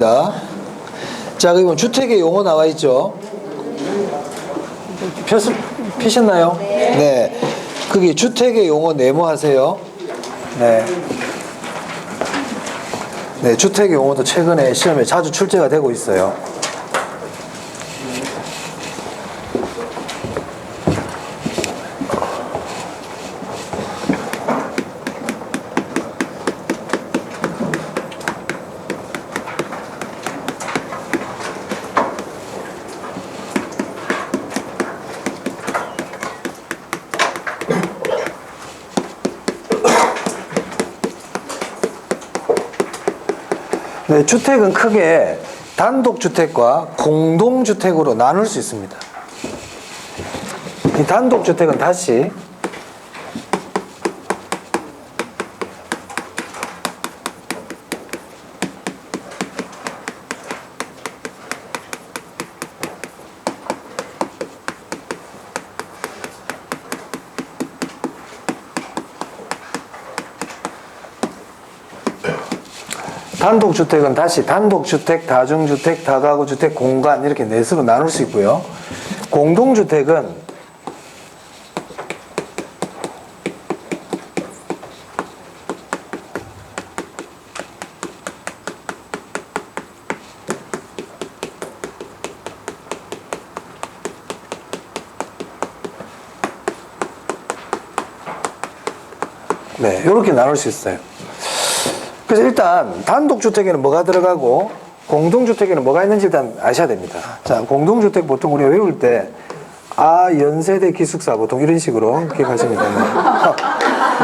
자, 그리고 주택의 용어 나와 있죠? 피셨나요? 네. 거기 주택의 용어 네모하세요. 네. 네, 주택의 용어도 최근에 시험에 자주 출제가 되고 있어요. 네, 주택은 크게 단독주택과 공동주택으로 나눌 수 있습니다. 이 단독주택은 다시 단독주택은 다시 단독주택, 다중주택, 다가구주택, 공간 이렇게 넷으로 나눌 수 있고요. 공동주택은 네, 이렇게 나눌 수 있어요. 그래서 일단 단독주택에는 뭐가 들어가고 공동주택에는 뭐가 있는지 일단 아셔야 됩니다. 자, 공동주택 보통 우리가 외울 때 연세대 기숙사 보통 이런 식으로 기억하시면 됩니다.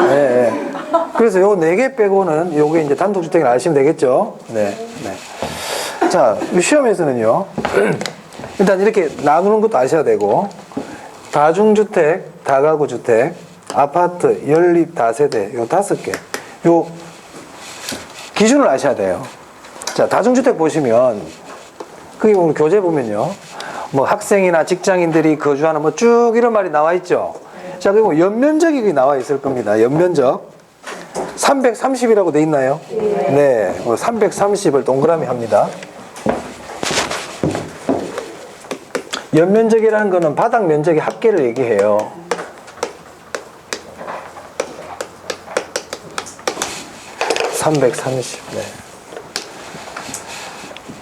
네, 네. 그래서 요 4개 빼고는 요게 이제 단독주택을 아시면 되겠죠. 네, 네. 자, 시험에서는요. 일단 이렇게 나누는 것도 아셔야 되고 다중주택, 다가구주택, 아파트, 연립, 다세대 요 5개 요 기준을 아셔야 돼요. 자, 다중주택 보시면, 그게 오늘 교재 보면요. 뭐 학생이나 직장인들이 거주하는 뭐 쭉 이런 말이 나와 있죠. 자, 그리고 연면적이 나와 있을 겁니다. 연면적. 330이라고 돼 있나요? 네. 330을 동그라미 합니다. 연면적이라는 거는 바닥 면적의 합계를 얘기해요. 네.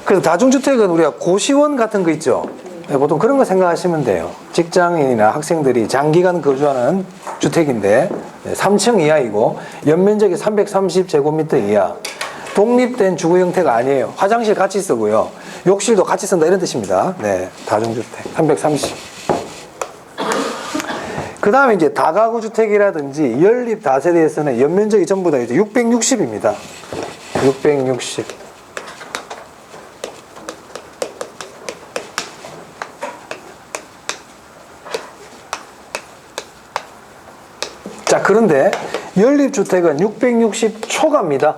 그래서 다중주택은 우리가 고시원 같은 거 있죠. 네, 보통 그런 거 생각하시면 돼요. 직장인이나 학생들이 장기간 거주하는 주택인데 3층 이하이고 연면적이 330제곱미터 이하. 독립된 주거 형태가 아니에요. 화장실 같이 쓰고요. 욕실도 같이 쓴다 이런 뜻입니다. 네, 다중주택 330. 그 다음에 이제 다가구주택이라든지 연립 다세대에서는 연면적이 전부 다 이제 660입니다. 660. 자, 그런데 연립주택은 660초가입니다.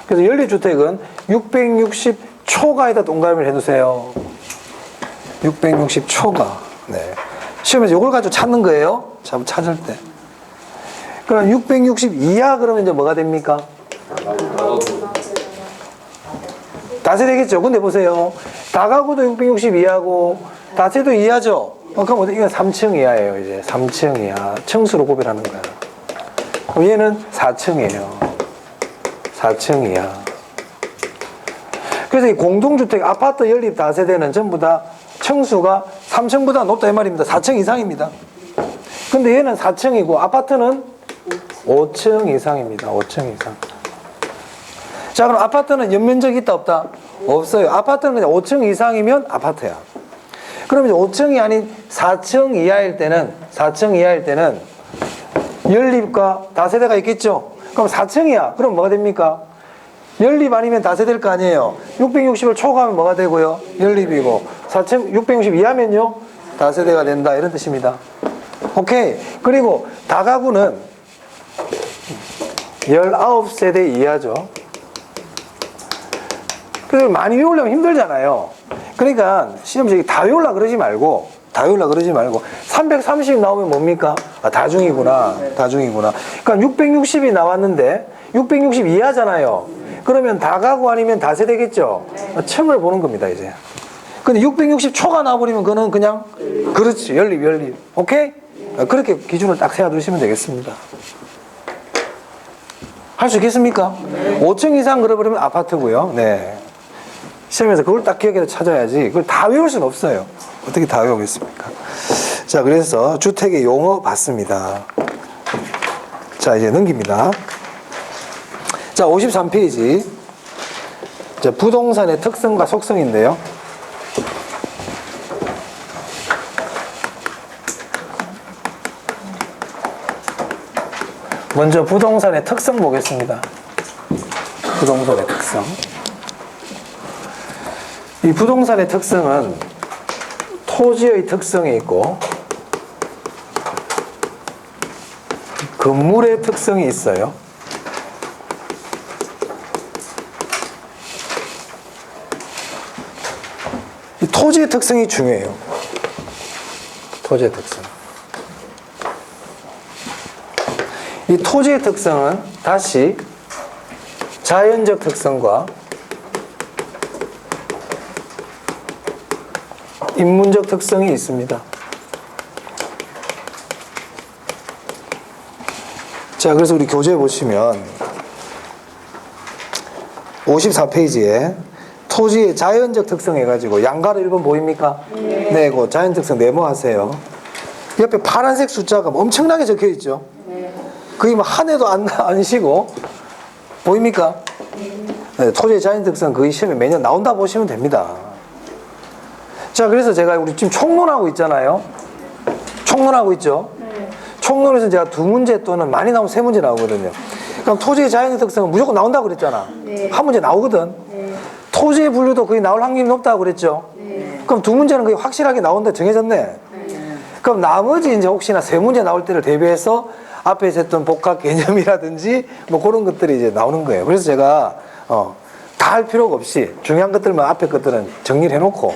그래서 연립주택은 660초가에다 동그라미를 해두세요. 660초가. 네. 시험에서 이걸 가지고 찾는 거예요. 찾을 때. 그럼 660 이하 그러면 이제 뭐가 됩니까? 다세되겠죠. 근데 보세요. 다가구도 660 이하고 다세도 이하죠. 그럼 이건 3층 이하예요. 이제 3층 이하. 층수로 구별하는 거야. 그럼 얘는 4층이에요. 4층 이하. 그래서 이 공동주택, 아파트 연립 다세대는 전부 다 층수가 3층보다 높다 이 말입니다. 4층 이상입니다. 근데 얘는 4층이고 아파트는 5층 이상입니다. 5층 이상. 자, 그럼 아파트는 연면적이 있다 없다? 없어요. 아파트는 그냥 5층 이상이면 아파트야. 그럼 이제 5층이 아닌 4층 이하일 때는 연립과 다세대가 있겠죠? 그럼 4층이야. 그럼 뭐가 됩니까? 연립 아니면 다세대일 거 아니에요. 660을 초과하면 뭐가 되고요? 연립이고 4층 660 이하면요? 다세대가 된다 이런 뜻입니다. 오케이. 그리고 다가구는 19세대 이하죠. 그래서 많이 외우려면 힘들잖아요. 그러니까 시험지에 다 외우려고 그러지 말고 330 나오면 뭡니까? 다중이구나. 그러니까 660이 나왔는데 660 이하잖아요. 그러면 다가구 아니면 다세대겠죠? 층을 보는 겁니다, 이제. 근데 660초가 나와버리면 그거는 그냥, 그렇지, 연립. 오케이? 그렇게 기준을 딱 세워두시면 되겠습니다. 할 수 있겠습니까? 5층 이상 그려버리면 아파트고요. 네. 시험에서 그걸 딱 기억해서 찾아야지. 그걸 다 외울 수는 없어요. 어떻게 다 외우겠습니까? 자, 그래서 주택의 용어 봤습니다. 자, 이제 넘깁니다. 자, 53페이지. 자, 부동산의 특성과 속성인데요. 먼저 부동산의 특성 보겠습니다. 부동산의 특성. 이 부동산의 특성은 토지의 특성이 있고 건물의 특성이 있어요. 이 토지의 특성이 중요해요. 토지의 특성. 이 토지의 특성은 다시 자연적 특성과 인문적 특성이 있습니다. 자, 그래서 우리 교재에 보시면 54페이지에 토지의 자연적 특성 해가지고 양가로 1번 보입니까? 네, 그 자연 특성 네모하세요. 옆에 파란색 숫자가 엄청나게 적혀 있죠? 거의 뭐 한 해도 안 쉬고 보입니까? 네, 토지의 자연 특성 거의 시험에 매년 나온다 보시면 됩니다. 자, 그래서 제가 우리 지금 총론하고 있잖아요. 총론하고 있죠? 총론에서 제가 2문제 또는 많이 나오면 3문제 나오거든요. 그럼 토지의 자연적 특성은 무조건 나온다고 그랬잖아. 한 문제 나오거든. 토지의 분류도 거의 나올 확률이 높다고 그랬죠. 그럼 2문제는 거의 확실하게 나온다 정해졌네. 그럼 나머지 이제 혹시나 3문제 나올 때를 대비해서 앞에서 했던 복합 개념이라든지 뭐 그런 것들이 이제 나오는 거예요. 그래서 제가 다 할 필요가 없이 중요한 것들만 앞에 것들은 정리를 해놓고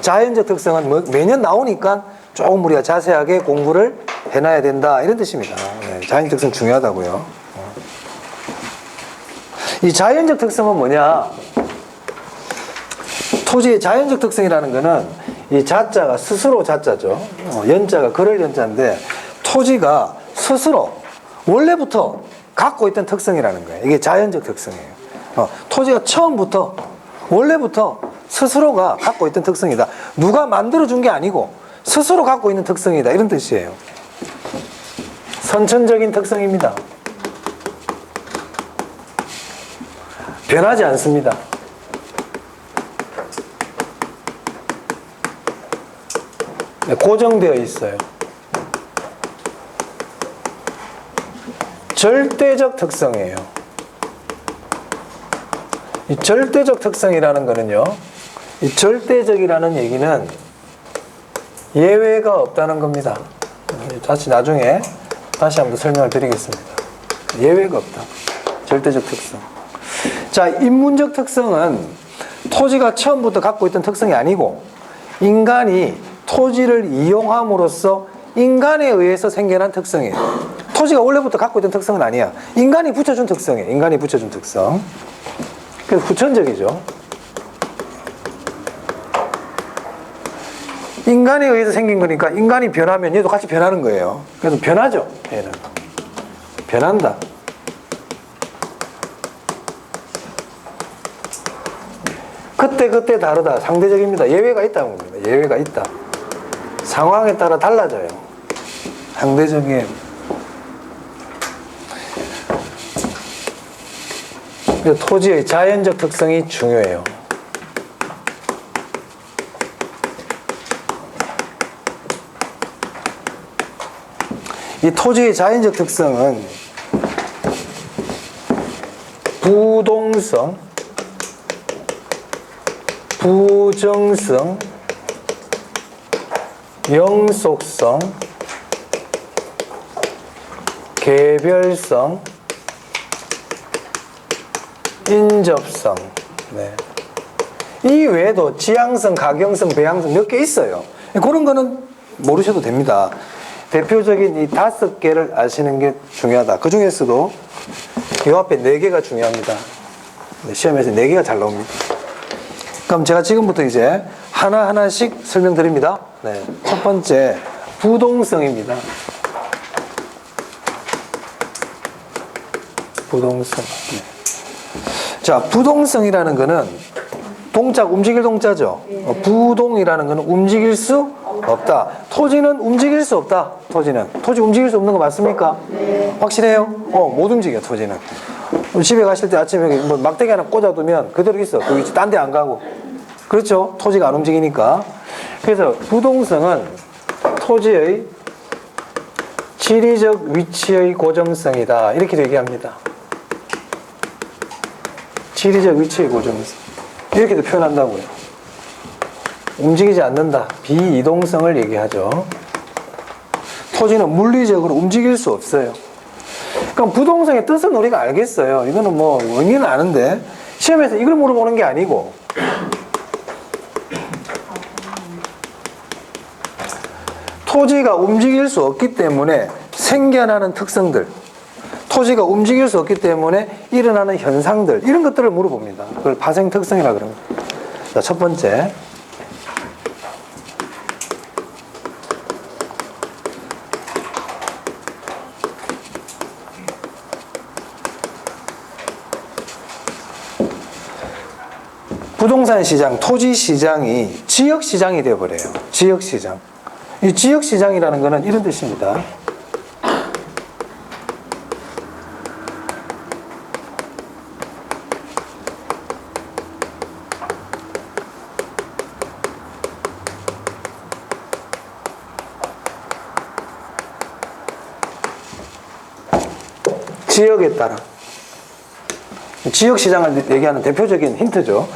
자연적 특성은 뭐 매년 나오니까 조금 우리가 자세하게 공부를 해놔야 된다 이런 뜻입니다. 네, 자연적 특성 중요하다고요. 이 자연적 특성은 뭐냐? 토지의 자연적 특성이라는 거는 이 자자가 스스로 자자죠. 연자가 그럴 연자인데 토지가 스스로 원래부터 갖고 있던 특성이라는 거예요. 이게 자연적 특성이에요. 토지가 처음부터 원래부터 스스로가 갖고 있던 특성이다. 누가 만들어준 게 아니고 스스로 갖고 있는 특성이다. 이런 뜻이에요. 선천적인 특성입니다. 변하지 않습니다. 고정되어 있어요. 절대적 특성이에요. 이 절대적 특성이라는 거는요, 이 절대적이라는 얘기는 예외가 없다는 겁니다. 다시 나중에 다시 한번 설명을 드리겠습니다. 예외가 없다. 절대적 특성. 자, 인문적 특성은 토지가 처음부터 갖고 있던 특성이 아니고 인간이 토지를 이용함으로써 인간에 의해서 생겨난 특성이에요. 토지가 원래부터 갖고 있던 특성은 아니야. 인간이 붙여준 특성이에요. 인간이 붙여준 특성. 그래서 후천적이죠. 인간에 의해서 생긴 거니까 인간이 변하면 얘도 같이 변하는 거예요. 그래서 변하죠. 얘는. 변한다. 그때 다르다. 상대적입니다. 예외가 있다는 겁니다. 예외가 있다. 상황에 따라 달라져요. 상대적이에요. 토지의 자연적 특성이 중요해요. 이 토지의 자연적 특성은 부동성, 부정성, 영속성, 개별성, 인접성. 네. 이 외에도 지향성, 가경성, 배향성 몇 개 있어요. 그런 거는 모르셔도 됩니다. 대표적인 이 5개를 아시는 게 중요하다. 그 중에서도 이 앞에 4개가 중요합니다. 시험에서 4개가 잘 나옵니다. 그럼 제가 지금부터 이제 하나하나씩 설명드립니다. 네. 첫 번째, 부동성입니다. 부동성. 네. 자, 부동성이라는 거는 동작, 움직일 동자죠. 부동이라는 거는 움직일 수 없다. 토지는 움직일 수 없다. 토지 움직일 수 없는 거 맞습니까? 네. 확실해요? 못 움직여, 토지는. 집에 가실 때 아침에 여기 뭐 막대기 하나 꽂아두면 그대로 있어. 그 위치 딴 데 안 가고. 그렇죠? 토지가 안 움직이니까. 그래서 부동성은 토지의 지리적 위치의 고정성이다. 이렇게 얘기합니다. 지리적 위치의 고정성. 이렇게도 표현한다고요. 움직이지 않는다. 비이동성을 얘기하죠. 토지는 물리적으로 움직일 수 없어요. 그럼 부동성의 뜻은 우리가 알겠어요. 이거는 뭐 의미는 아는데 시험에서 이걸 물어보는 게 아니고 토지가 움직일 수 없기 때문에 생겨나는 특성들, 토지가 움직일 수 없기 때문에 일어나는 현상들, 이런 것들을 물어봅니다. 그걸 파생 특성이라고 그럽니다. 자, 첫 번째. 부동산 시장, 토지 시장이 지역 시장이 되어버려요. 지역 시장. 이 지역 시장이라는 것은 이런 뜻입니다. 지역에 따라. 지역 시장을 얘기하는 대표적인 힌트죠.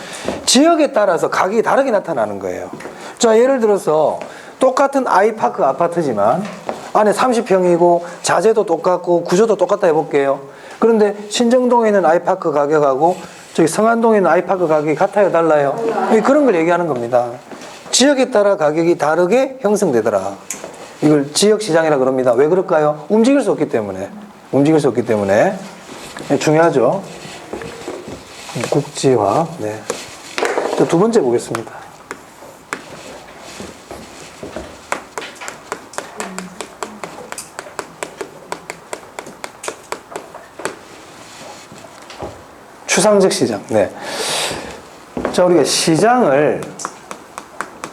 지역에 따라서 가격이 다르게 나타나는 거예요. 자, 예를 들어서 똑같은 아이파크 아파트지만 안에 30평이고 자재도 똑같고 구조도 똑같다 해볼게요. 그런데 신정동에 있는 아이파크 가격하고 저기 성안동에 있는 아이파크 가격이 같아요, 달라요? 그런 걸 얘기하는 겁니다. 지역에 따라 가격이 다르게 형성되더라. 이걸 지역 시장이라 그럽니다. 왜 그럴까요? 움직일 수 없기 때문에. 움직일 수 없기 때문에. 중요하죠. 국지화. 네. 두 번째 보겠습니다. 추상적 시장. 네. 자, 우리가 시장을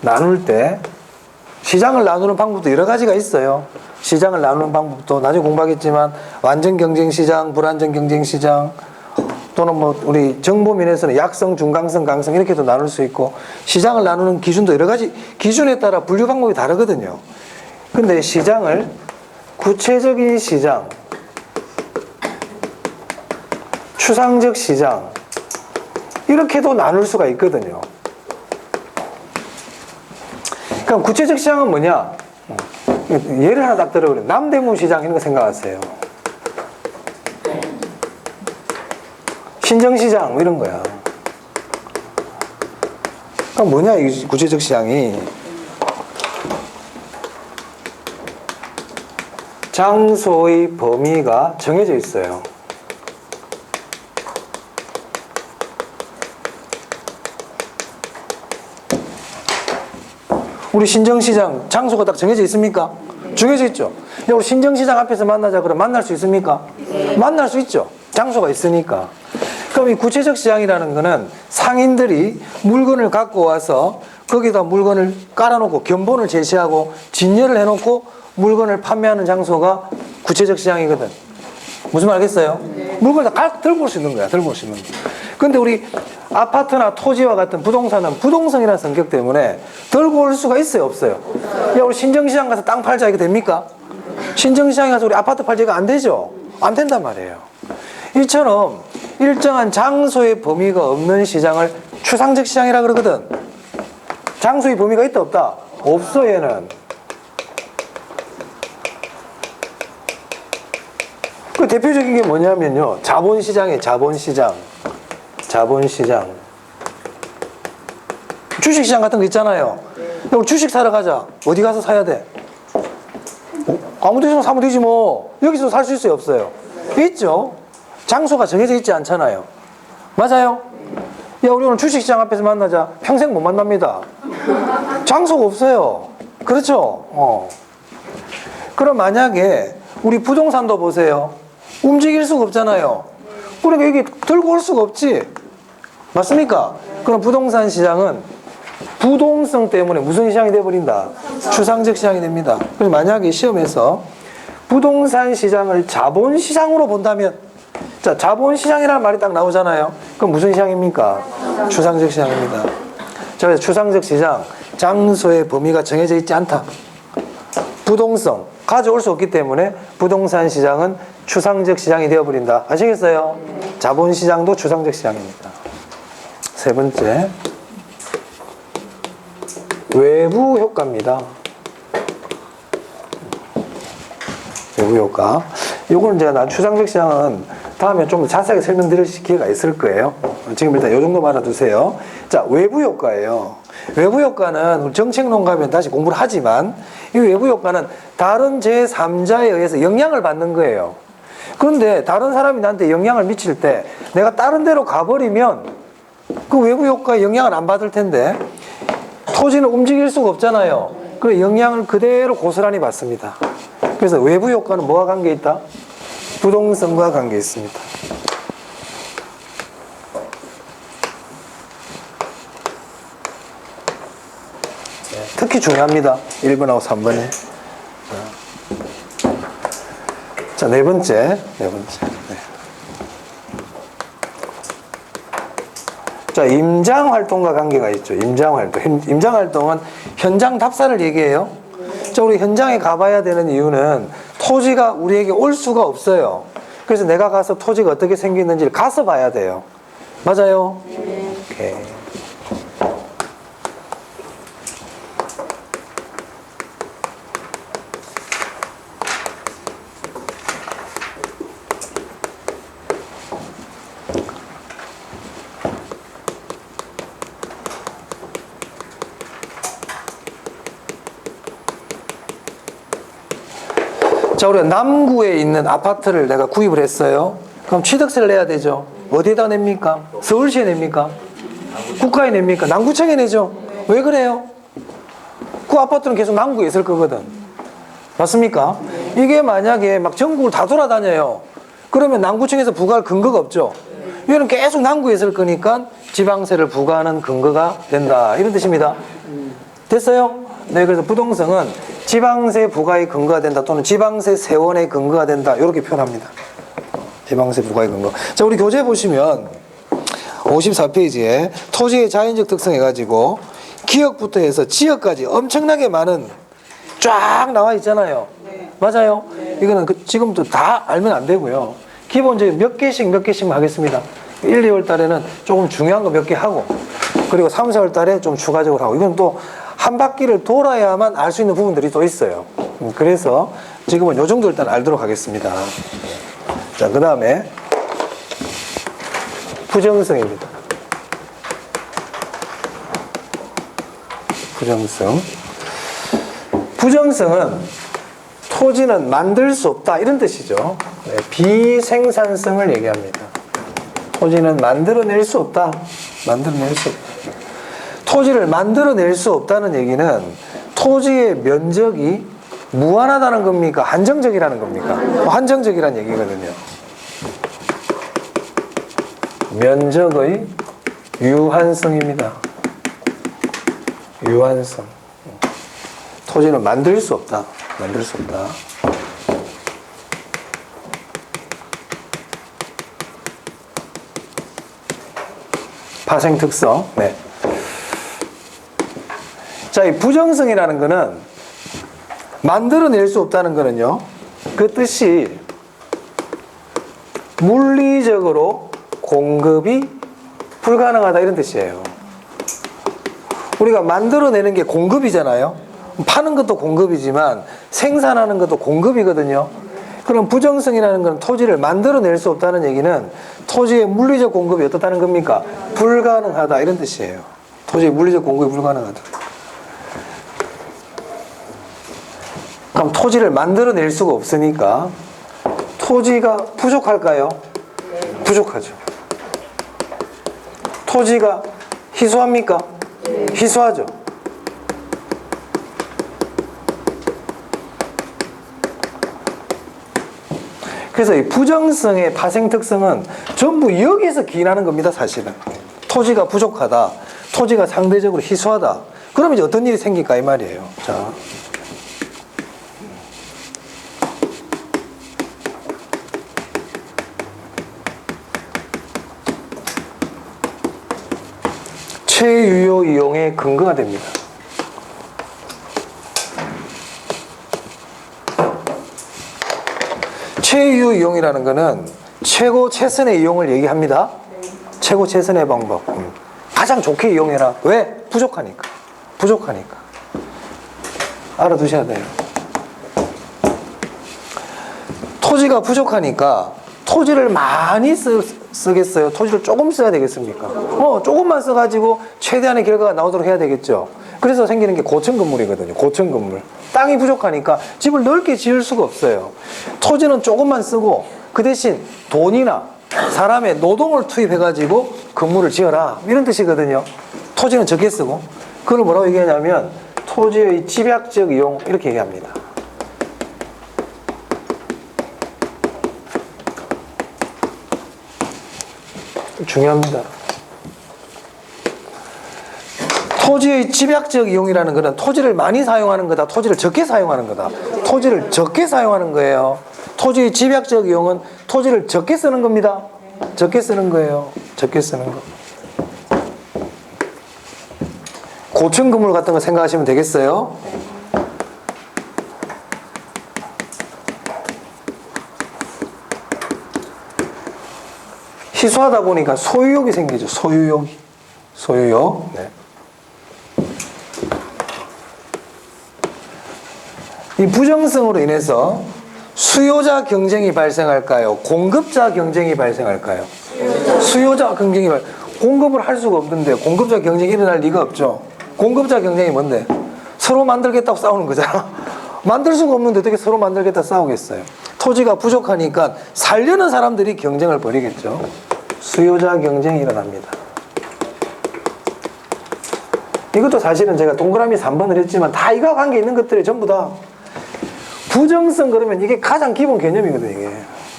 나눌 때, 시장을 나누는 방법도 여러 가지가 있어요. 시장을 나누는 방법도 나중에 공부하겠지만, 완전 경쟁 시장, 불완전 경쟁 시장, 또는 뭐 우리 정보면에서는 약성, 중강성, 강성 이렇게도 나눌 수 있고, 시장을 나누는 기준도 여러 가지 기준에 따라 분류 방법이 다르거든요. 근데 시장을 구체적인 시장, 추상적 시장 이렇게도 나눌 수가 있거든요. 그럼 구체적 시장은 뭐냐? 예를 하나 딱 들어보래요. 남대문 시장 이런 거 생각하세요. 신정시장 뭐 이런 거야. 그럼 뭐냐 이 구체적 시장이? 장소의 범위가 정해져 있어요. 우리 신정시장 장소가 딱 정해져 있습니까? 정해져 있죠. 우리 신정시장 앞에서 만나자 그러면 만날 수 있습니까? 만날 수 있죠. 장소가 있으니까. 그럼 이 구체적 시장이라는 거는 상인들이 물건을 갖고 와서 거기다 물건을 깔아놓고 견본을 제시하고 진열을 해놓고 물건을 판매하는 장소가 구체적 시장이거든. 무슨 말 알겠어요? 물건을 다 들고 올 수 있는 거야. 들고 올 수 있는 거야. 근데 우리 아파트나 토지와 같은 부동산은 부동성이라는 성격 때문에 들고 올 수가 있어요, 없어요? 야, 우리 신정시장 가서 땅 팔자 이거 됩니까? 신정시장에 가서 우리 아파트 팔자 이거 안 되죠? 안 된단 말이에요. 이처럼 일정한 장소의 범위가 없는 시장을 추상적 시장이라 그러거든. 장소의 범위가 있다 없다? 없어 얘는. 그 대표적인 게 뭐냐면요, 자본시장이에요. 자본시장. 자본시장. 주식시장 같은 거 있잖아요. 우리 주식 사러 가자. 어디 가서 사야 돼? 아무 데서나 사면 되지 뭐. 여기서 살 수 있어요, 없어요? 있죠. 장소가 정해져 있지 않잖아요. 맞아요? 야, 우리 오늘 주식시장 앞에서 만나자. 평생 못 만납니다. 장소가 없어요. 그렇죠? 그럼 만약에 우리 부동산도 보세요. 움직일 수가 없잖아요. 그러니까 여기 들고 올 수가 없지. 맞습니까? 그럼 부동산 시장은 부동성 때문에 무슨 시장이 돼버린다? 추상적 시장이 됩니다. 그래서 만약에 시험에서 부동산 시장을 자본시장으로 본다면, 자, 자본시장이라는 말이 딱 나오잖아요. 그럼 무슨 시장입니까? 추상적 시장입니다. 자, 그래서 추상적 시장, 장소의 범위가 정해져 있지 않다. 부동성, 가져올 수 없기 때문에 부동산 시장은 추상적 시장이 되어버린다. 아시겠어요? 자본시장도 추상적 시장입니다. 세 번째, 외부 효과입니다. 외부 효과. 요거는 제가 추상적 시장은 다음에 좀 자세하게 설명드릴 기회가 있을 거예요. 지금 일단 요 정도 알아두세요. 자, 외부 효과예요. 외부 효과는 정책론 가면 다시 공부를 하지만 이 외부 효과는 다른 제3자에 의해서 영향을 받는 거예요. 그런데 다른 사람이 나한테 영향을 미칠 때 내가 다른 데로 가버리면 그 외부 효과에 영향을 안 받을 텐데 토지는 움직일 수가 없잖아요. 그래서 영향을 그대로 고스란히 받습니다. 그래서 외부 효과는 뭐와 관계 있다? 부동성과 관계 있습니다. 특히 중요합니다. 1번하고 3번이. 자, 네 번째. 네. 자, 임장활동과 관계가 있죠. 임장활동. 임장활동은 현장 답사를 얘기해요. 자, 우리 현장에 가봐야 되는 이유는 토지가 우리에게 올 수가 없어요. 그래서 내가 가서 토지가 어떻게 생겼는지를 가서 봐야 돼요. 맞아요? 네. 오케이. 자, 우리가 남구에 있는 아파트를 내가 구입을 했어요. 그럼 취득세를 내야 되죠. 어디에다 냅니까? 서울시에 냅니까? 국가에 냅니까? 남구청에 내죠. 왜 그래요? 그 아파트는 계속 남구에 있을 거거든. 맞습니까? 이게 만약에 막 전국을 다 돌아다녀요. 그러면 남구청에서 부과할 근거가 없죠. 얘는 계속 남구에 있을 거니까 지방세를 부과하는 근거가 된다. 이런 뜻입니다. 됐어요? 네, 그래서 부동성은 지방세 부과의 근거가 된다 또는 지방세 세원의 근거가 된다 이렇게 표현합니다. 지방세 부과의 근거. 자, 우리 교재 보시면 54페이지에 토지의 자연적 특성 해가지고 기역부터 해서 지역까지 엄청나게 많은 쫙 나와 있잖아요. 맞아요? 이거는 지금부터 다 알면 안 되고요. 기본적으로 몇 개씩 하겠습니다. 1, 2월 달에는 조금 중요한 거 몇 개 하고 그리고 3, 4월 달에 좀 추가적으로 하고 이건 또 한 바퀴를 돌아야만 알 수 있는 부분들이 또 있어요. 그래서 지금은 요 정도 일단 알도록 하겠습니다. 자, 그 다음에 부정성입니다. 부정성은 토지는 만들 수 없다 이런 뜻이죠. 네, 비생산성을 얘기합니다. 토지는 만들어낼 수 없다. 토지를 만들어낼 수 없다는 얘기는 토지의 면적이 무한하다는 겁니까? 한정적이라는 겁니까? 한정적이라는 얘기거든요. 면적의 유한성입니다. 유한성. 토지는 만들 수 없다. 파생 특성. 네. 자, 이 부정성이라는 거는 만들어낼 수 없다는 거는요. 그 뜻이 물리적으로 공급이 불가능하다 이런 뜻이에요. 우리가 만들어내는 게 공급이잖아요. 파는 것도 공급이지만 생산하는 것도 공급이거든요. 그럼 부정성이라는 건 토지를 만들어낼 수 없다는 얘기는 토지의 물리적 공급이 어떻다는 겁니까? 불가능하다 이런 뜻이에요. 토지의 물리적 공급이 불가능하다. 그럼 토지를 만들어낼 수가 없으니까 토지가 부족할까요? 부족하죠. 토지가 희소합니까? 희소하죠. 그래서 이 부정성의 파생 특성은 전부 여기서 기인하는 겁니다, 사실은. 토지가 부족하다, 토지가 상대적으로 희소하다. 그러면 이제 어떤 일이 생길까 이 말이에요. 자, 최유효 이용의 근거가 됩니다. 최유효 이용이라는 것은 최고 최선의 이용을 얘기합니다. 최고 최선의 방법. 가장 좋게 이용해라. 왜? 부족하니까. 부족하니까. 알아두셔야 돼요. 토지가 부족하니까 토지를 많이 쓰겠어요? 토지를 조금 써야 되겠습니까? 조금만 써가지고 최대한의 결과가 나오도록 해야 되겠죠. 그래서 생기는 게 고층 건물이거든요. 고층 건물. 땅이 부족하니까 집을 넓게 지을 수가 없어요. 토지는 조금만 쓰고 그 대신 돈이나 사람의 노동을 투입해가지고 건물을 지어라. 이런 뜻이거든요. 토지는 적게 쓰고. 그걸 뭐라고 얘기하냐면 토지의 집약적 이용 이렇게 얘기합니다. 중요합니다. 토지의 집약적 이용이라는 것은 토지를 많이 사용하는 거다, 토지를 적게 사용하는 거다. 토지를 적게 사용하는 거예요. 토지의 집약적 이용은 토지를 적게 쓰는 겁니다. 적게 쓰는 거예요. 적게 쓰는 거. 고층 건물 같은 거 생각하시면 되겠어요. 희소하다 보니까 소유욕이 생기죠. 소유욕이. 소유욕. 네. 이 부정성으로 인해서 수요자 경쟁이 발생할까요? 공급자 경쟁이 발생할까요? 수요자 경쟁이 공급을 할 수가 없는데 공급자 경쟁이 일어날 리가 없죠. 공급자 경쟁이 뭔데? 서로 만들겠다고 싸우는 거잖아. 만들 수가 없는데 어떻게 서로 만들겠다 싸우겠어요? 토지가 부족하니까 살려는 사람들이 경쟁을 벌이겠죠. 수요자 경쟁이 일어납니다. 이것도 사실은 제가 동그라미 3번을 했지만 다 이거와 관계 있는 것들이 전부 다 부정성 그러면 이게 가장 기본 개념이거든요. 이게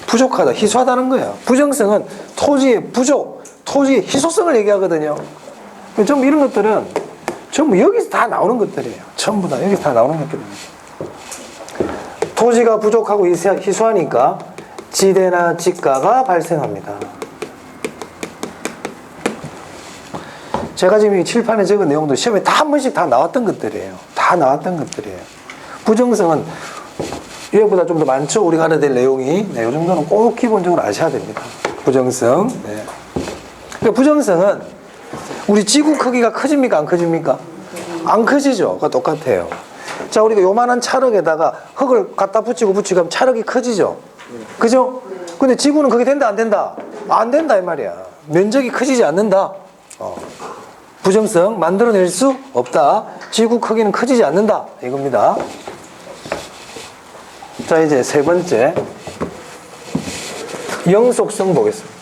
부족하다, 희소하다는 거야. 부정성은 토지의 부족, 토지의 희소성을 얘기하거든요. 전부 이런 것들은 전부 여기서 다 나오는 것들이에요. 전부 다 여기서 다 나오는 것들입니다. 토지가 부족하고 희소하니까 지대나 지가가 발생합니다. 제가 지금 이 칠판에 적은 내용도 시험에 다 한 번씩 다 나왔던 것들이에요. 다 나왔던 것들이에요. 부정성은 이거보다 좀 더 많죠. 우리가 알아야 될 내용이. 네, 이 정도는 꼭 기본적으로 아셔야 됩니다. 부정성. 네. 그러니까 부정성은 우리 지구 크기가 커집니까? 안 커집니까? 안 커지죠. 그거 똑같아요. 자, 우리가 요만한 찰흙에다가 흙을 갖다 붙이고 하면 찰흙이 커지죠. 그죠? 근데 지구는 그게 된다, 안 된다? 안 된다, 이 말이야. 면적이 커지지 않는다. 부정성 만들어낼 수 없다. 지구 크기는 커지지 않는다. 이겁니다. 자, 이제 세 번째. 영속성 보겠습니다.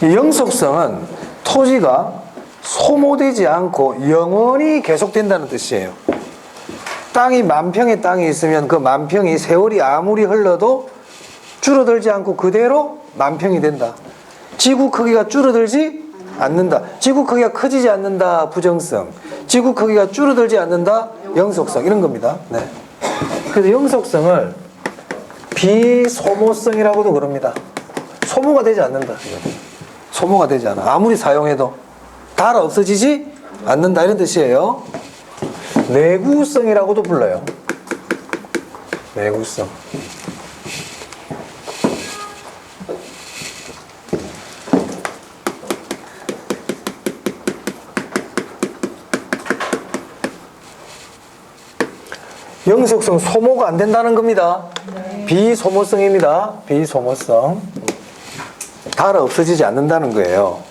이 영속성은 토지가 소모되지 않고 영원히 계속된다는 뜻이에요. 땅이 만평의 땅이 있으면 그 만평이 세월이 아무리 흘러도 줄어들지 않고 그대로 만평이 된다. 지구 크기가 줄어들지 않는다. 지구 크기가 커지지 않는다. 부정성. 지구 크기가 줄어들지 않는다. 영속성. 이런 겁니다. 네. 그래서 영속성을 비소모성이라고도 그럽니다. 소모가 되지 않는다. 소모가 되지 않아. 아무리 사용해도 달 없어지지 않는다. 이런 뜻이에요. 내구성이라고도 불러요. 내구성. 영속성 소모가 안 된다는 겁니다. 비소모성입니다. 비소모성. 달 없어지지 않는다는 거예요.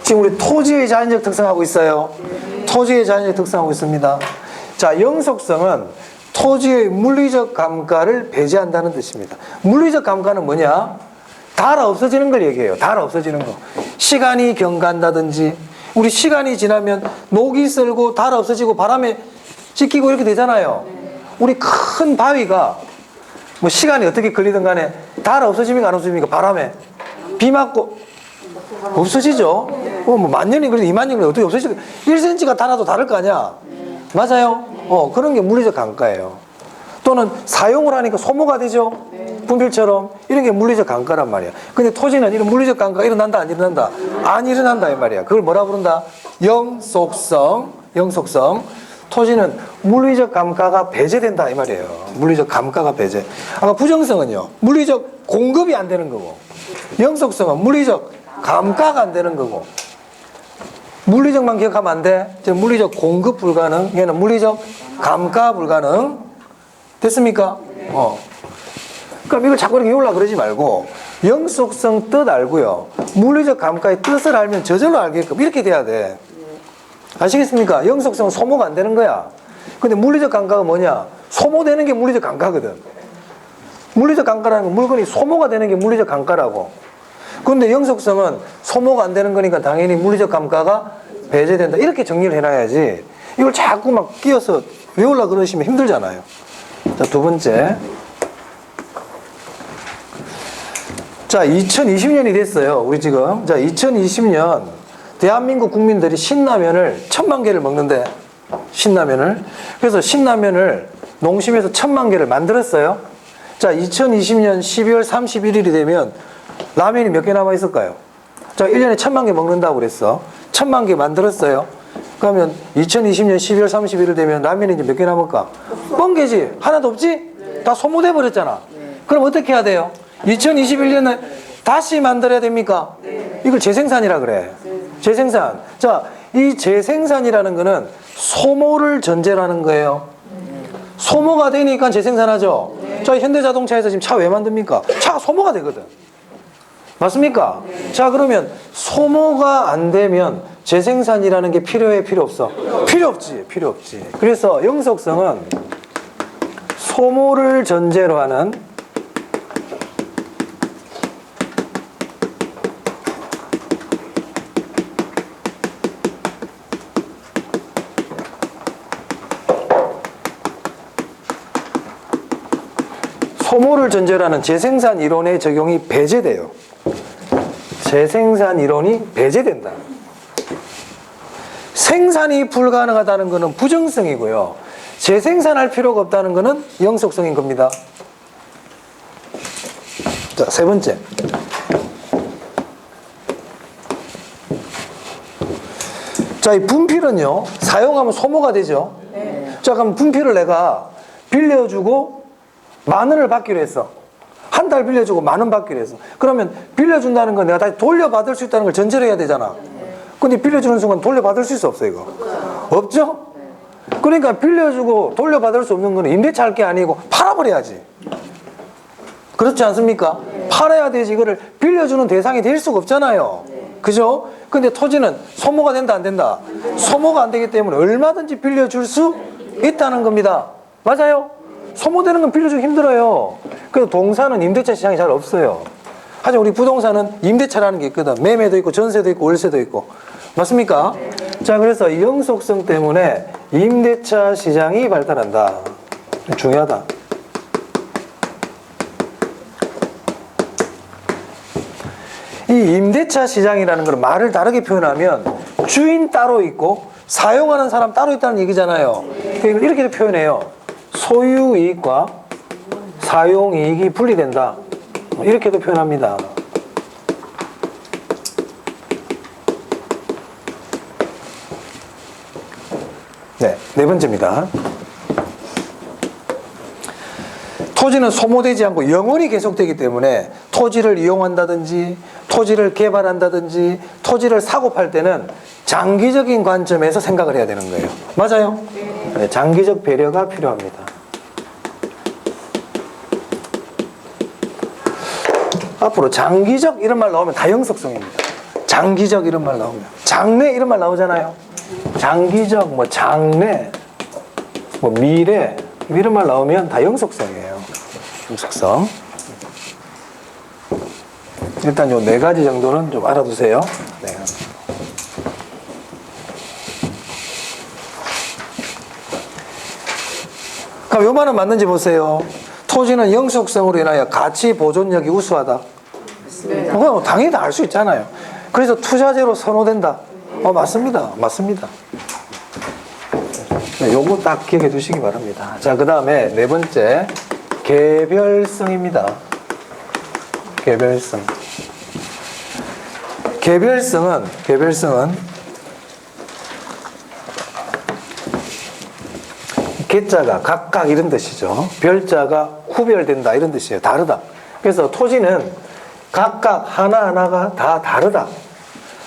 지금 우리 토지의 자연적 특성하고 있어요. 토지의 자연적 특성하고 있습니다. 자, 영속성은 토지의 물리적 감가를 배제한다는 뜻입니다. 물리적 감가는 뭐냐? 닳아 없어지는 걸 얘기해요. 닳아 없어지는 거. 시간이 경과한다든지, 우리 시간이 지나면 녹이 슬고 닳아 없어지고 바람에 찢기고 이렇게 되잖아요. 우리 큰 바위가 뭐 시간이 어떻게 걸리든 간에 닳아 없어집니까? 안 없어집니까? 바람에 비 맞고 없어지죠. 뭐 만 년이 그래도 2만 년이 어떻게 없어지죠? 1cm가 닳아도 다를 거 아니야. 맞아요. 그런 게 물리적 감가예요. 또는 사용을 하니까 소모가 되죠. 분필처럼 이런 게 물리적 감가란 말이야. 근데 토지는 이런 물리적 감가가 일어난다 안 일어난다? 안 일어난다 이 말이야. 그걸 뭐라 부른다? 영속성. 영속성. 토지는 물리적 감가가 배제된다 이 말이에요. 물리적 감가가 배제. 아까 부정성은요, 물리적 공급이 안 되는 거고, 영속성은 물리적 감가가 안 되는 거고. 물리적만 기억하면 안 돼. 물리적 공급 불가능, 얘는 물리적 감가 불가능. 됐습니까? 그럼 이걸 자꾸 이렇게 외우려고 그러지 말고 영속성 뜻 알고요, 물리적 감가의 뜻을 알면 저절로 알게끔 이렇게 돼야 돼. 아시겠습니까? 영속성은 소모가 안 되는 거야. 근데 물리적 감가가 뭐냐? 소모되는 게 물리적 감가거든. 물리적 감가라는 건 물건이 소모가 되는 게 물리적 감가라고. 근데 영속성은 소모가 안 되는 거니까 당연히 물리적 감가가 배제된다. 이렇게 정리를 해놔야지 이걸 자꾸 막 끼워서 외우려고 그러시면 힘들잖아요. 자, 두 번째. 자, 2020년이 됐어요. 우리 지금. 자, 2020년 대한민국 국민들이 신라면을 1000만 개를 먹는데, 신라면을. 그래서 신라면을 농심에서 1000만 개를 만들었어요. 자, 2020년 12월 31일이 되면 라면이 몇 개 남아있을까요? 자, 1년에 1000만 개 먹는다고 그랬어. 1000만 개 만들었어요. 그러면 2020년 12월 31일 되면 라면이 이제 몇 개 남을까? 뻥개지. 하나도 없지? 다 소모돼 버렸잖아. 그럼 어떻게 해야 돼요? 2021년에 다시 만들어야 됩니까? 이걸 재생산이라 그래. 재생산. 자, 이 재생산이라는 거는 소모를 전제로 하는 거예요. 소모가 되니까 재생산하죠. 자, 현대자동차에서 지금 차 왜 만듭니까? 차가 소모가 되거든. 맞습니까? 자, 그러면 소모가 안 되면 재생산이라는 게 필요해, 필요 없어? 필요 없지, 필요 없지. 그래서 영속성은 소모를 전제로 하는 소모를 전제로 하는 재생산 이론의 적용이 배제돼요. 재생산 이론이 배제된다. 생산이 불가능하다는 것은 부정성이고요, 재생산할 필요가 없다는 것은 영속성인 겁니다. 자, 세 번째. 자, 이 분필은요, 사용하면 소모가 되죠. 자, 그럼 분필을 내가 빌려주고 10,000원을 받기로 했어. 한 달 빌려주고 10,000원 받기로 했어. 그러면 빌려준다는 건 내가 다시 돌려받을 수 있다는 걸 전제로 해야 되잖아. 근데 빌려주는 순간 돌려받을 수 있어, 없어, 이거? 없죠? 그러니까 빌려주고 돌려받을 수 없는 거는 임대차 할 게 아니고 팔아버려야지. 그렇지 않습니까? 팔아야 되지. 이거를 빌려주는 대상이 될 수가 없잖아요. 그죠? 근데 토지는 소모가 된다, 안 된다? 소모가 안 되기 때문에 얼마든지 빌려줄 수 있다는 겁니다. 맞아요? 소모되는 건 빌려주기 힘들어요. 그래서 동사는 임대차 시장이 잘 없어요. 하지만 우리 부동산은 임대차라는 게 있거든. 매매도 있고 전세도 있고 월세도 있고. 맞습니까? 자, 그래서 이 영속성 때문에 임대차 시장이 발달한다. 중요하다. 이 임대차 시장이라는 걸 말을 다르게 표현하면 주인 따로 있고 사용하는 사람 따로 있다는 얘기잖아요. 이걸 이렇게 표현해요. 소유이익과 사용이익이 분리된다. 이렇게도 표현합니다. 네, 네 번째입니다. 토지는 소모되지 않고 영원히 계속되기 때문에 토지를 이용한다든지 토지를 개발한다든지 토지를 사고 팔 때는 장기적인 관점에서 생각을 해야 되는 거예요. 맞아요? 네, 장기적 배려가 필요합니다. 앞으로 장기적 이런 말 나오면 다 영속성입니다. 장기적 이런 말 나오면, 장래 이런 말 나오잖아요. 장기적, 뭐 장래, 뭐 미래 이런 말 나오면 다 영속성이에요. 영속성. 일단 요 네 가지 정도는 좀 알아두세요. 네. 그럼 요 말은 맞는지 보세요. 토지는 영속성으로 인하여 가치 보존력이 우수하다. 네. 당연히 다 알 수 있잖아요. 그래서 투자재로 선호된다. 맞습니다. 맞습니다. 네, 요거 딱 기억해 두시기 바랍니다. 자, 그 다음에 네 번째, 개별성입니다. 개별성. 개별성은 개자가 각각 이런 뜻이죠. 별자가 구별된다 이런 뜻이에요. 다르다. 그래서 토지는 각각 하나하나가 다 다르다.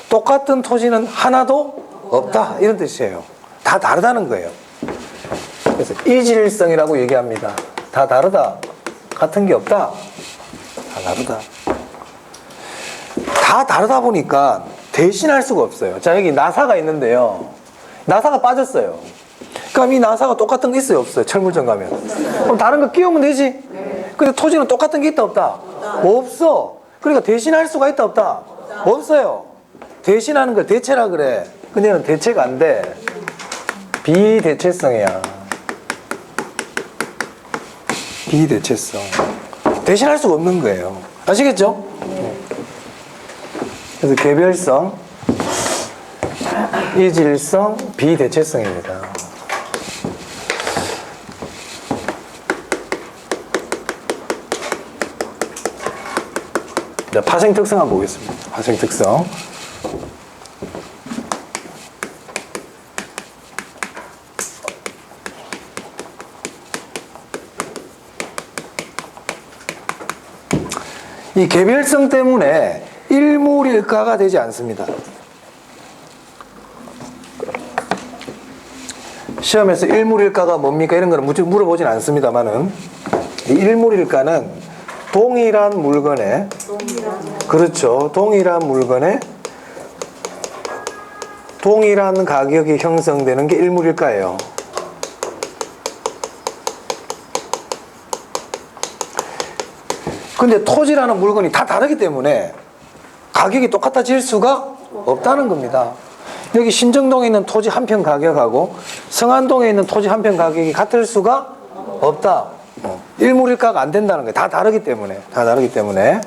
똑같은 토지는 하나도 없다 이런 뜻이에요. 다 다르다는 거예요. 그래서 이질성이라고 얘기합니다. 다 다르다. 같은 게 없다. 다 다르다. 다 다르다 보니까 대신할 수가 없어요. 자, 여기 나사가 있는데요. 나사가 빠졌어요. 그럼 이 나사가 똑같은 게 있어요, 없어요? 철물점 가면. 그럼 다른 거 끼우면 되지. 근데 토지는 똑같은 게 있다, 없다? 없어. 그러니까 대신할 수가 있다, 없다? 없어요. 대신하는 걸 대체라 그래. 근데 얘는 대체가 안 돼. 비대체성이야. 비대체성. 대신할 수가 없는 거예요. 아시겠죠? 그래서 개별성, 이질성, 비대체성입니다. 자, 파생 특성 한번 보겠습니다. 파생 특성. 이 개별성 때문에 일물일가가 되지 않습니다. 시험에서 일물일가가 뭡니까? 이런 거는 물어보진 않습니다만은, 이 일물일가는 동일한 물건에, 그렇죠. 동일한 물건에 동일한 가격이 형성되는 게 일물일가예요. 근데 토지라는 물건이 다 다르기 때문에 가격이 똑같아질 수가 없다는 겁니다. 여기 신정동에 있는 토지 한 평 가격하고 성안동에 있는 토지 한 평 가격이 같을 수가 없다. 일물일가가 안 된다는 거예요. 다 다르기 때문에. 다 다르기 때문에.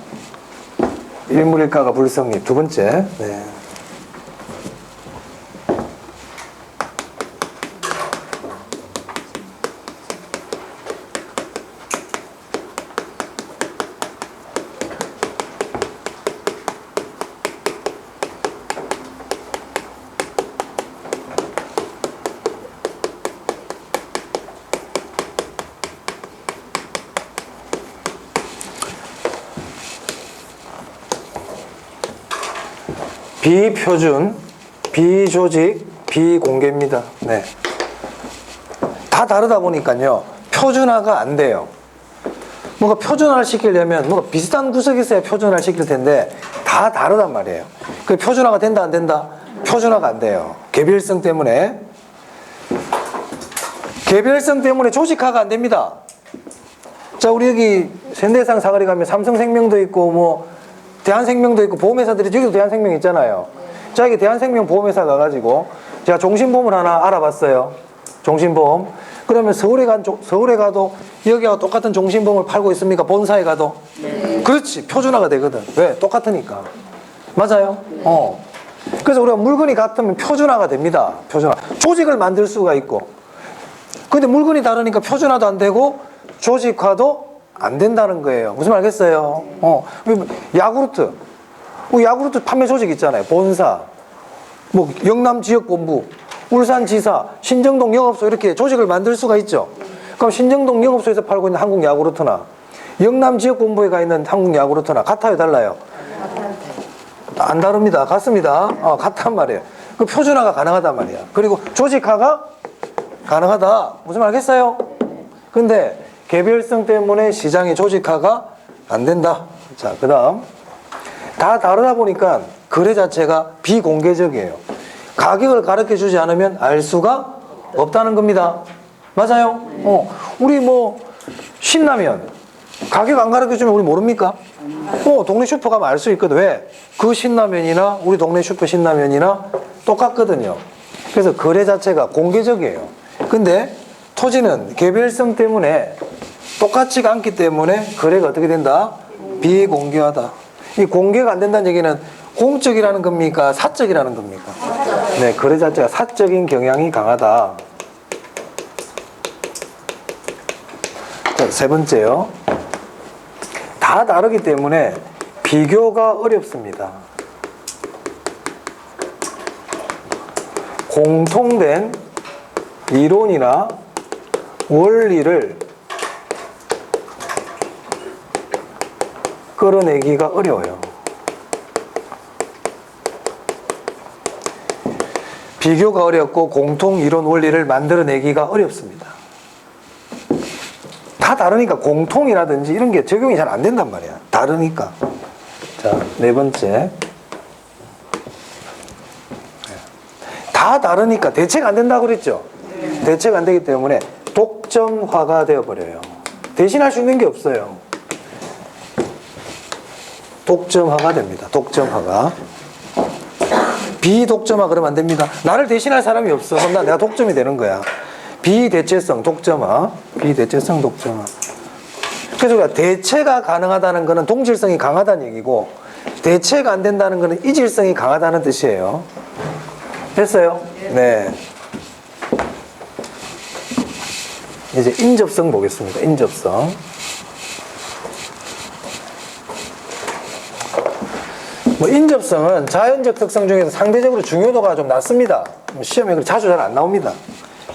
일물일가가 불성립. 두 번째. 네. 비표준, 비조직, 비공개입니다. 네. 다 다르다 보니까요, 표준화가 안 돼요. 뭔가 표준화를 시키려면 뭔가 비슷한 구석이 있어야 표준화를 시킬 텐데 다 다르단 말이에요. 그 표준화가 된다, 안 된다? 표준화가 안 돼요. 개별성 때문에. 개별성 때문에 조직화가 안 됩니다. 자, 우리 여기 현대해상 사거리 가면 삼성생명도 있고 뭐 대한생명도 있고 보험회사들이 여기도 대한생명 있잖아요. 자, 여기 대한생명 보험회사 가가지고 제가 종신보험을 하나 알아봤어요. 종신보험. 그러면 서울에 가도 여기하고 똑같은 종신보험을 팔고 있습니까? 본사에 가도? 네. 그렇지. 표준화가 되거든. 왜? 똑같으니까. 맞아요? 네. 그래서 우리가 물건이 같으면 표준화가 됩니다. 표준화. 조직을 만들 수가 있고. 근데 물건이 다르니까 표준화도 안 되고 조직화도 안 된다는 거예요. 무슨 말 알겠어요? 야구르트. 야구르트 판매 조직 있잖아요. 본사, 뭐 영남지역본부, 울산지사, 신정동 영업소 이렇게 조직을 만들 수가 있죠. 그럼 신정동 영업소에서 팔고 있는 한국 야구르트나 영남지역본부에 가 있는 한국 야구르트나 같아요, 달라요? 안 다릅니다. 같습니다. 같단 말이에요. 그 표준화가 가능하단 말이야. 그리고 조직화가 가능하다. 무슨 말 알겠어요? 근데 개별성 때문에 시장의 조직화가 안 된다. 자, 그 다음. 다 다르다 보니까 거래 자체가 비공개적이에요. 가격을 가르쳐 주지 않으면 알 수가 없다는 겁니다. 맞아요? 우리 뭐 신라면 가격 안 가르쳐 주면 우리 모릅니까? 동네 슈퍼 가면 알 수 있거든. 왜? 그 신라면이나 우리 동네 슈퍼 신라면이나 똑같거든요. 그래서 거래 자체가 공개적이에요. 근데 토지는 개별성 때문에 똑같지가 않기 때문에 거래가 어떻게 된다? 비공개하다. 이 공개가 안 된다는 얘기는 공적이라는 겁니까? 사적이라는 겁니까? 네, 거래 자체가 사적인 경향이 강하다. 자, 세 번째요. 다 다르기 때문에 비교가 어렵습니다. 공통된 이론이나 원리를 끌어내기가 어려워요. 비교가 어렵고 공통 이론 원리를 만들어내기가 어렵습니다. 다 다르니까 공통이라든지 이런 게 적용이 잘 안 된단 말이야. 다르니까. 자, 네 번째. 다 다르니까 대체가 안 된다고 그랬죠? 대체가 안 되기 때문에 독점화가 되어버려요. 대신할 수 있는 게 없어요. 독점화가 됩니다. 독점화가. 비독점화 그러면 안 됩니다. 나를 대신할 사람이 없어. 그럼 내가 독점이 되는 거야. 비대체성 독점화. 비대체성 독점화. 그래서 우리가 대체가 가능하다는 것은 동질성이 강하다는 얘기고, 대체가 안 된다는 것은 이질성이 강하다는 뜻이에요. 됐어요? 네. 이제 인접성 보겠습니다. 인접성. 인접성은 자연적 특성 중에서 상대적으로 중요도가 좀 낮습니다. 시험에 자주 잘 안 나옵니다.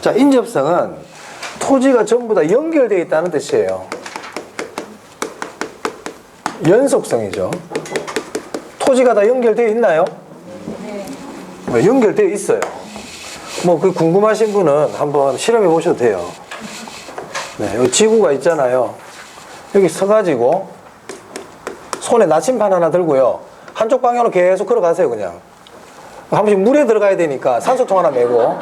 자, 인접성은 토지가 전부 다 연결되어 있다는 뜻이에요. 연속성이죠. 토지가 다 연결되어 있나요? 네. 연결되어 있어요. 그 궁금하신 분은 한번 실험해 보셔도 돼요. 네, 여기 지구가 있잖아요. 여기 서가지고 손에 나침반 하나 들고요. 한쪽 방향으로 계속 걸어가세요, 그냥. 한 번씩 물에 들어가야 되니까 산소통 하나 메고,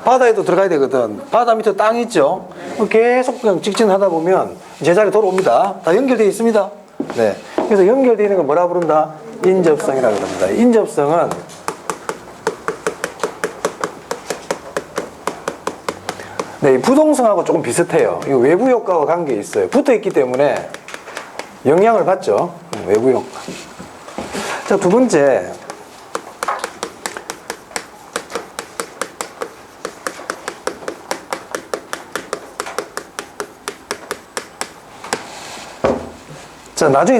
바다에도 들어가야 되거든. 바다 밑에 땅 있죠? 계속 그냥 직진하다 보면 제자리에 돌아옵니다. 다 연결되어 있습니다. 네. 그래서 연결되어 있는 걸 뭐라 부른다? 인접성이라고 합니다. 인접성은 네, 부동성하고 조금 비슷해요. 이거 외부 효과와 관계 있어요. 붙어 있기 때문에 영향을 받죠. 외부 효과. 자, 두 번째. 자, 나중에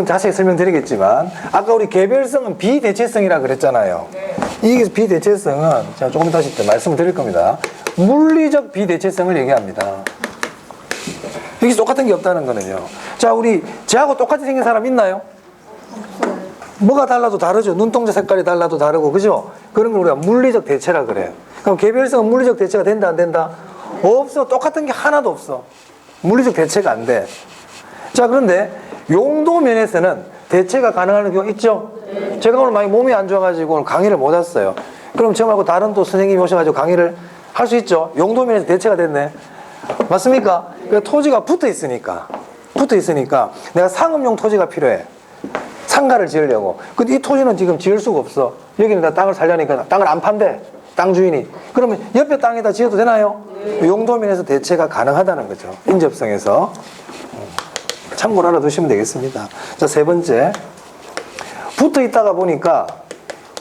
자세히 설명드리겠지만, 아까 우리 개별성은 비대체성이라 그랬잖아요. 네. 이게 비대체성은, 제가 조금 다시 말씀을 드릴 겁니다. 물리적 비대체성을 얘기합니다. 여기 똑같은 게 없다는 거는요. 자, 우리 쟤하고 똑같이 생긴 사람 있나요? 뭐가 달라도 다르죠. 눈동자 색깔이 달라도 다르고, 그죠? 그런 걸 우리가 물리적 대체라 그래요. 그럼 개별성은 물리적 대체가 된다, 안 된다? 없어. 똑같은 게 하나도 없어. 물리적 대체가 안 돼. 자, 그런데 용도 면에서는 대체가 가능한 경우 있죠? 네. 제가 오늘 많이 몸이 안 좋아가지고 오늘 강의를 못 왔어요. 그럼 저 말고 다른 또 선생님이 오셔가지고 강의를 할 수 있죠? 용도 면에서 대체가 됐네. 맞습니까? 그러니까 토지가 붙어 있으니까 내가 상업용 토지가 필요해. 상가를 지으려고. 근데 이 토지는 지금 지을 수가 없어. 여기는 나 땅을 살려니까 땅을 안 판대. 땅 주인이. 그러면 옆에 땅에다 지어도 되나요? 네. 용도 면에서 대체가 가능하다는 거죠. 인접성에서. 참고로 알아두시면 되겠습니다. 자, 세 번째. 붙어 있다가 보니까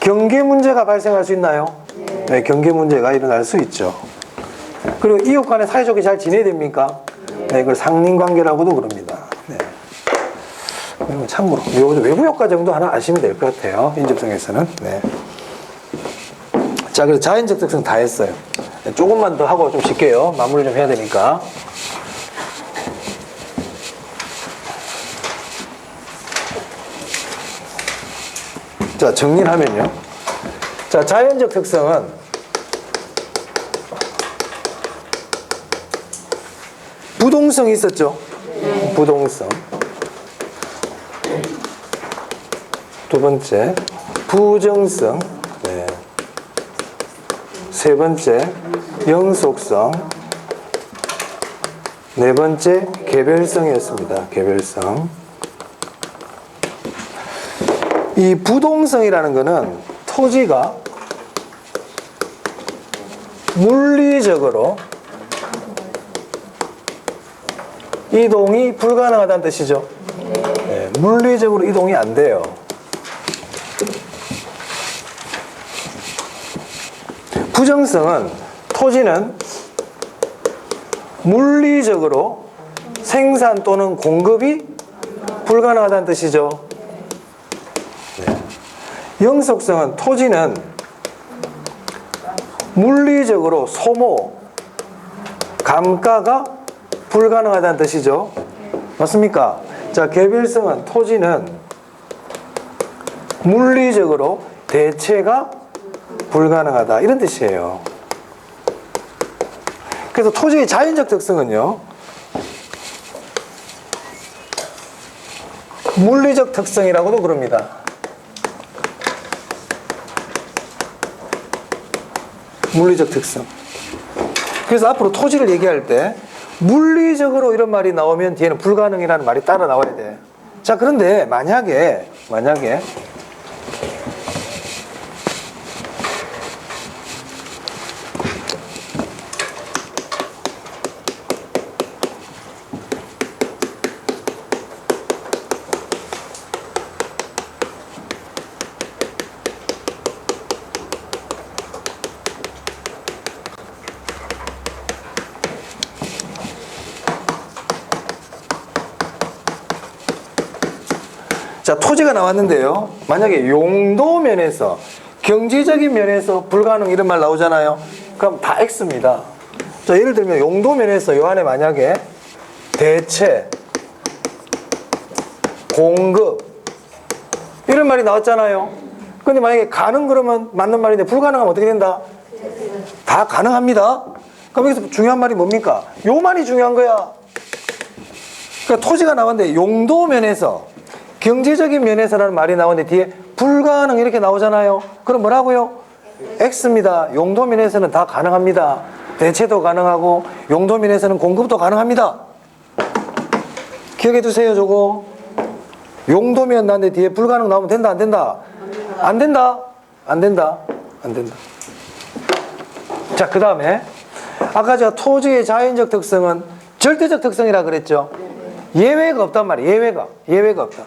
경계 문제가 발생할 수 있나요? 네, 경계 문제가 일어날 수 있죠. 그리고 이웃 간에 사이좋게 잘 지내야 됩니까? 네, 그걸 상린관계라고도 그럽니다. 네. 그리고 참고로 외부 효과 정도 하나 아시면 될 것 같아요. 인접성에서는. 네. 자, 그래서 자연적 특성 다 했어요. 네, 조금만 더 하고 좀 쉴게요. 마무리 좀 해야 되니까. 자, 정리를 하면요. 자, 자연적 특성은 부동성이 있었죠. 부동성. 두 번째, 부정성. 네. 세 번째, 영속성. 네 번째, 개별성이었습니다. 개별성. 이 부동성이라는 것은 토지가 물리적으로 이동이 불가능하다는 뜻이죠. 네, 물리적으로 이동이 안 돼요. 부정성은 토지는 물리적으로 생산 또는 공급이 불가능하다는 뜻이죠. 네. 영속성은 토지는 물리적으로 소모, 감가가 불가능하다는 뜻이죠. 맞습니까? 자, 개별성은 토지는 물리적으로 대체가 불가능하다, 이런 뜻이에요. 그래서 토지의 자연적 특성은요, 물리적 특성이라고도 그럽니다. 물리적 특성. 그래서 앞으로 토지를 얘기할 때 물리적으로 이런 말이 나오면 뒤에는 불가능이라는 말이 따라 나와야 돼. 자, 그런데 만약에 자, 토지가 나왔는데요. 만약에 용도 면에서, 경제적인 면에서 불가능 이런 말 나오잖아요. 그럼 다 X입니다. 자, 예를 들면 용도 면에서 요 안에 만약에 대체, 공급 이런 말이 나왔잖아요. 근데 만약에 가능 그러면 맞는 말인데 불가능하면 어떻게 된다? 다 가능합니다. 그럼 여기서 중요한 말이 뭡니까? 요 말이 중요한 거야. 그러니까 토지가 나왔는데 용도 면에서, 경제적인 면에서라는 말이 나오는데 뒤에 불가능 이렇게 나오잖아요. 그럼 뭐라고요? X입니다. 용도 면에서는 다 가능합니다. 대체도 가능하고 용도 면에서는 공급도 가능합니다. 기억해 두세요. 저거 용도 면 나는데 뒤에 불가능 나오면 된다 안 된다? 안 된다. 안 된다. 안 된다. 자, 그 다음에 아까 제가 토지의 자연적 특성은 절대적 특성이라 그랬죠. 예외가 없단 말이에요. 예외가 없다.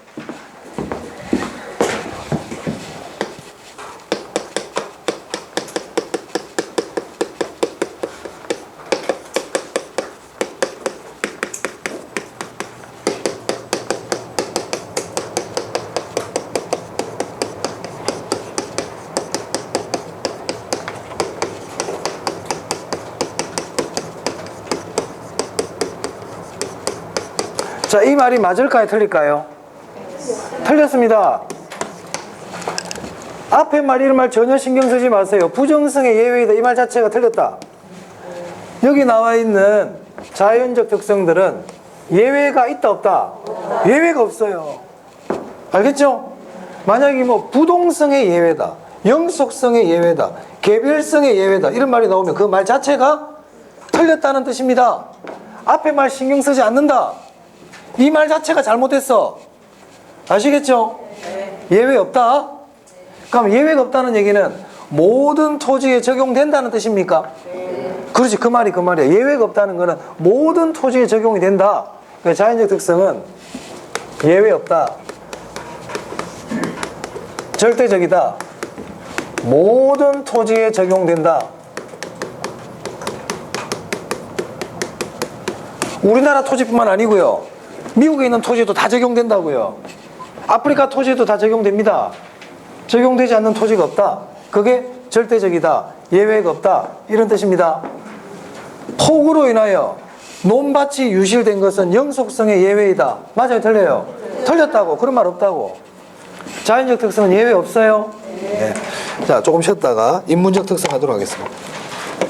자, 이 말이 맞을까요? 틀릴까요? 틀렸습니다. 앞에 말, 이런 말 전혀 신경 쓰지 마세요. 부정성의 예외이다, 이 말 자체가 틀렸다. 여기 나와 있는 자연적 특성들은 예외가 있다 없다? 예외가 없어요. 알겠죠? 만약에 뭐 부동성의 예외다, 영속성의 예외다, 개별성의 예외다 이런 말이 나오면 그 말 자체가 틀렸다는 뜻입니다. 앞에 말 신경 쓰지 않는다, 이 말 자체가 잘못됐어. 아시겠죠? 예외 없다. 그럼 예외가 없다는 얘기는 모든 토지에 적용된다는 뜻입니까? 그렇지, 그 말이야. 예외가 없다는 거는 모든 토지에 적용이 된다. 그러니까 자연적 특성은 예외 없다, 절대적이다, 모든 토지에 적용된다. 우리나라 토지뿐만 아니고요, 미국에 있는 토지도 다 적용된다고요. 아프리카 토지도 다 적용됩니다. 적용되지 않는 토지가 없다. 그게 절대적이다, 예외가 없다, 이런 뜻입니다. 폭우로 인하여 논밭이 유실된 것은 영속성의 예외이다. 맞아요, 틀려요? 틀렸다고. 그런 말 없다고. 자연적 특성은 예외 없어요. 네. 자, 조금 쉬었다가 인문적 특성 하도록 하겠습니다.